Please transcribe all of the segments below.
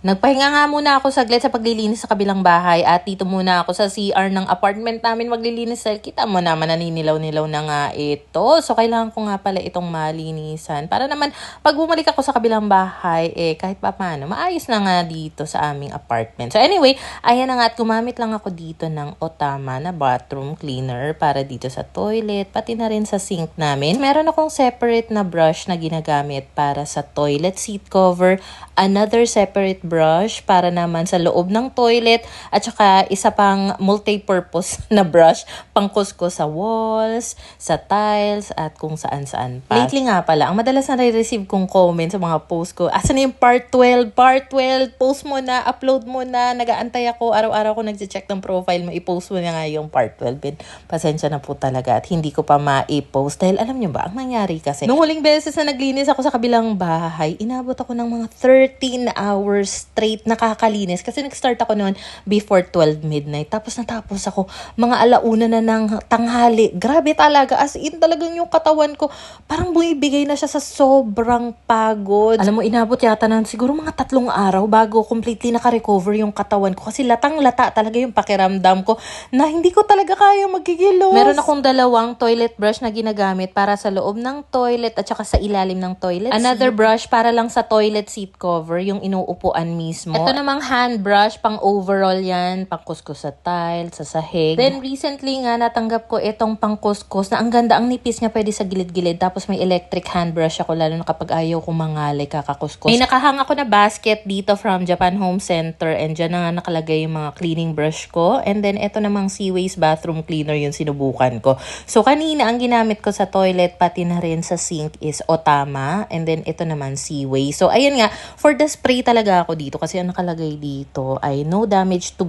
Nagpahinga nga muna ako saglit sa paglilinis sa kabilang bahay at dito muna ako sa CR ng apartment namin maglilinis dahil kita mo naman naninilaw-nilaw na nga ito. So kailangan ko nga pala itong malinisan para naman pag bumalik ako sa kabilang bahay kahit pa paano maayos na nga dito sa aming apartment. So anyway, ayan na nga at gumamit lang ako dito ng Otama na bathroom cleaner para dito sa toilet pati na rin sa sink namin. Meron akong separate na brush na ginagamit para sa toilet seat cover, another separate brush para naman sa loob ng toilet at saka isa pang multi-purpose na brush pang kuskus sa walls, sa tiles at kung saan-saan pa. Lately nga pala, ang madalas na receive kong comment sa mga post ko, asan na yung part 12? Part 12, post mo na, upload mo na, nag-aantay ako, araw-araw ko nag-check ng profile mo, i-post mo na nga yung part 12. Pasensya na po talaga at hindi ko pa ma-post dahil alam nyo ba, ang nangyari kasi, nung huling beses na naglinis ako sa kabilang bahay, inabot ako ng mga 13 hours straight nakakalinis kasi nag-start ako noon before 12 midnight. Tapos natapos ako mga alauna na ng tanghali. Grabe talaga. As in talagang yung katawan ko parang bumibigay na siya sa sobrang pagod. Alam mo, inabot yata ng siguro mga 3 araw bago completely naka-recover yung katawan ko kasi latang-lata talaga yung pakiramdam ko na hindi ko talaga kaya magkikilos. Meron akong 2 toilet brush na ginagamit para sa loob ng toilet at saka sa ilalim ng toilet Another brush para lang sa toilet seat cover, yung inuupuan mismo. Ito namang hand brush, pang overall yan, pang kuskus sa tiles, sa sahig. Then recently nga, natanggap ko itong pang kuskus na ang ganda, ang nipis niya pwede sa gilid-gilid. Tapos may electric hand brush ako, lalo na kapag ayaw ko mangalay kakakuskus. May nakahang ako na basket dito from Japan Home Center and dyan na nga nakalagay yung mga cleaning brush ko. And then ito namang Seaways bathroom cleaner yung sinubukan ko. So kanina, ang ginamit ko sa toilet, pati na rin sa sink is Otama. And then ito naman Seaways. So ayan nga, for the spray talaga ako dito kasi ang nakalagay dito ay no damage to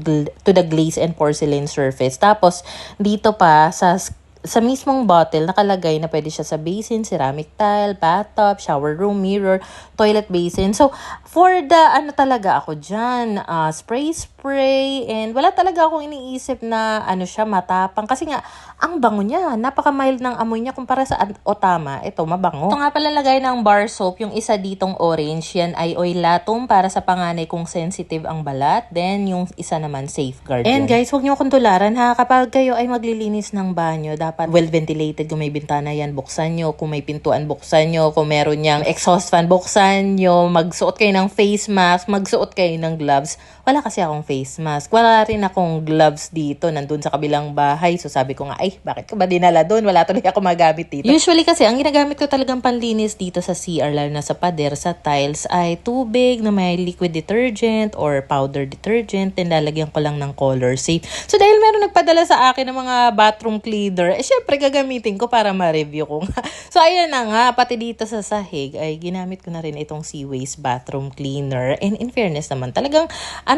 the glaze and porcelain surface. Tapos dito pa sa mismong bottle nakalagay na pwede siya sa basin, ceramic tile, bathtub, shower room, mirror, toilet basin. So for the talaga ako dyan, spray and wala talaga akong iniisip na siya matapang kasi nga ang bango niya, napaka mild ng amoy niya kumpara sa Otama. Ito mabango. Ito nga pala lagay ng bar soap, yung isa ditong orange, yan ay oilatum para sa panganay kung sensitive ang balat, then yung isa naman safeguard. And guys, huwag niyo akong tularan ha, kapag kayo ay maglilinis ng banyo, dapat well ventilated. Kung may bintana yan, buksan nyo. Kung may pintuan, buksan nyo. Kung meron niyang exhaust fan, buksan nyo. Magsuot kayo ng face mask, magsuot kayo ng gloves. Wala kasi akong face mask. Wala rin akong gloves dito. Nandun sa kabilang bahay. So sabi ko nga, ay, bakit ko ba dinala doon? Wala tuloy ako magamit dito. Usually kasi, ang ginagamit ko talagang panlinis dito sa CR, lalo na sa pader, sa tiles, ay tubig na may liquid detergent or powder detergent. Then lalagyan ko lang ng color safe. So dahil meron nagpadala sa akin ng mga bathroom cleaner, syempre gagamitin ko para ma-review ko nga. So ayan na nga, pati dito sa sahig ay ginamit ko na rin itong Seaways bathroom cleaner. And in fairness naman, talagang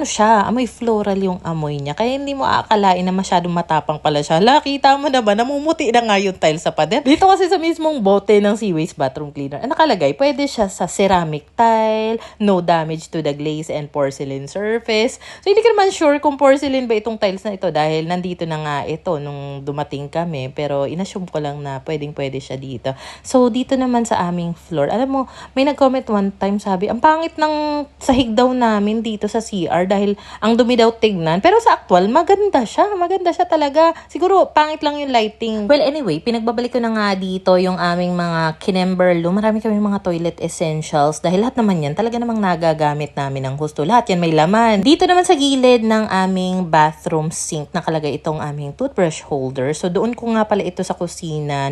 siya, amoy floral yung amoy niya. Kaya hindi mo aakalain na masyadong matapang pala siya. Kita mo na ba, namumuti na nga yung tile sa pader. Dito kasi sa mismong bote ng Seaways bathroom cleaner, nakalagay, pwede siya sa ceramic tile, no damage to the glaze and porcelain surface. So hindi ka naman sure kung porcelain ba itong tiles na ito dahil nandito na nga ito nung dumating kami. Pero inassume ko lang na pwede siya dito. So dito naman sa aming floor, alam mo, may nag-comment one time, sabi, ang pangit ng sahig daw namin dito sa CR dahil ang dumi daw tignan. Pero sa actual, maganda siya talaga. Siguro pangit lang yung lighting. Well anyway, pinagbabalik ko na nga dito yung aming mga kinemberlo. Marami kami mga toilet essentials dahil lahat naman yan talaga namang nagagamit namin ng husto. Lahat yan may laman. Dito naman sa gilid ng aming bathroom sink nakalagay itong aming toothbrush holder. So doon ko nga pala ito sa kusina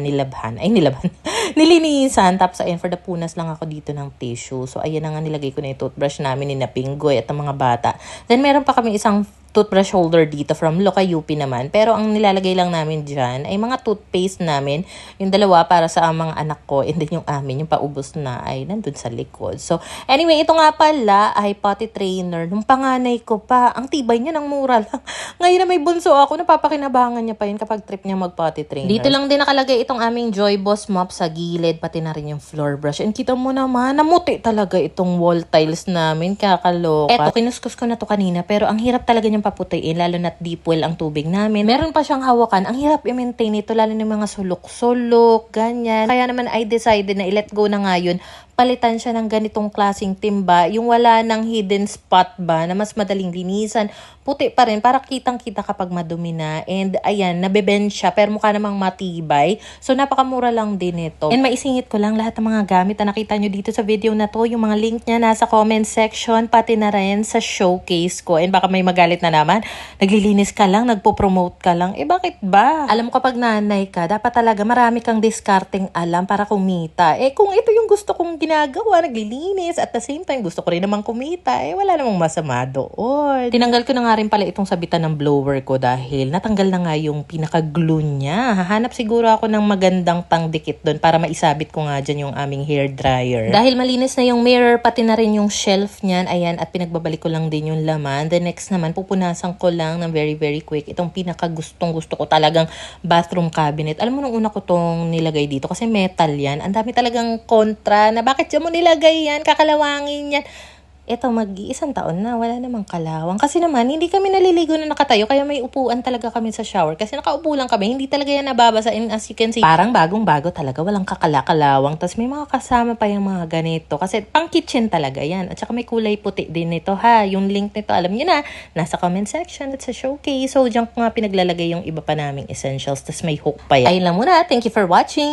nilinisan. Tapos ayun, for the punas lang ako dito ng tissue. So ayan na nga, nilagay ko na yung toothbrush namin ni Napinggoy at ang mga bata. Then meron pa kami isang toothbrush holder dito from Lokayupi naman. Pero ang nilalagay lang namin dyan ay mga toothpaste namin. Yung 2 para sa mga anak ko. And then yung amin, yung paubos na ay nandun sa likod. So anyway, ito nga pala ay potty trainer. Nung panganay ko pa, ang tibay niya ng mura lang. Ngayon na may bunso ako, napapakinabangan niya pa yun kapag trip niya mag-potty trainer. Dito lang din nakalagay itong aming Joy Boss mop sa gilid, pati na rin yung floor brush. And kita mo naman, namuti talaga itong wall tiles namin. Kakaloka. Eto, kinuskus ko na to kanina. Pero ang hirap talaga niyang paputuin, lalo na't deep well ang tubig namin. Meron pa siyang hawakan. Ang hirap i-maintain ito, lalo ng mga sulok-sulok, ganyan. Kaya naman I decided na i-let go na nga yun palitan siya ng ganitong klaseng timba, yung wala ng hidden spot ba na mas madaling linisan. Puti pa rin, para kitang-kita kapag madumi na. And ayan, nabebend siya pero mukha namang matibay. So napakamura lang din ito. And maisingit ko lang lahat ng mga gamit na nakita nyo dito sa video na to. Yung mga link niya nasa comment section, pati na rin sa showcase ko. And baka may magalit na naman, naglilinis ka lang, nagpo-promote ka lang. Eh bakit ba? Alam mo kapag nanay ka, dapat talaga marami kang discarding alam para kumita. Eh kung ito yung gusto kong ginagawa, naglilinis, at the same time gusto ko rin namang kumita, eh wala namang masama doon. Tinanggal ko na nga rin pala itong sabitan ng blower ko dahil natanggal na nga yung pinaka-glue niya. Hahanap siguro ako ng magandang pangdikit doon para maisabit ko nga dyan yung aming hair dryer. Dahil malinis na yung mirror, pati na rin yung shelf niyan, ayan, at pinagbabalik ko lang din yung laman. The next naman, pupunasan ko lang ng very very quick itong pinaka-gustong gusto ko talagang bathroom cabinet. Alam mo, nung una ko tong nilagay dito kasi metal yan. Ang dami talagang kontra na bakit dyan mo nilagay yan, kakalawangin yan. Ito, mag-iisang taon na, wala namang kalawang. Kasi naman, hindi kami naliligo na nakatayo, kaya may upuan talaga kami sa shower. Kasi nakaupo lang kami, hindi talaga yan nababasa. And as you can see, parang bagong-bago talaga, walang kakalakalawang. Tapos may mga kasama pa yung mga ganito. Kasi pang kitchen talaga yan. At saka may kulay puti din nito ha. Yung link nito, alam niyo na, nasa comment section at sa showcase. So, diyan ko nga pinaglalagay yung iba pa naming essentials. Tapos may hook pa yan. Ayun lang muna. Thank you for watching.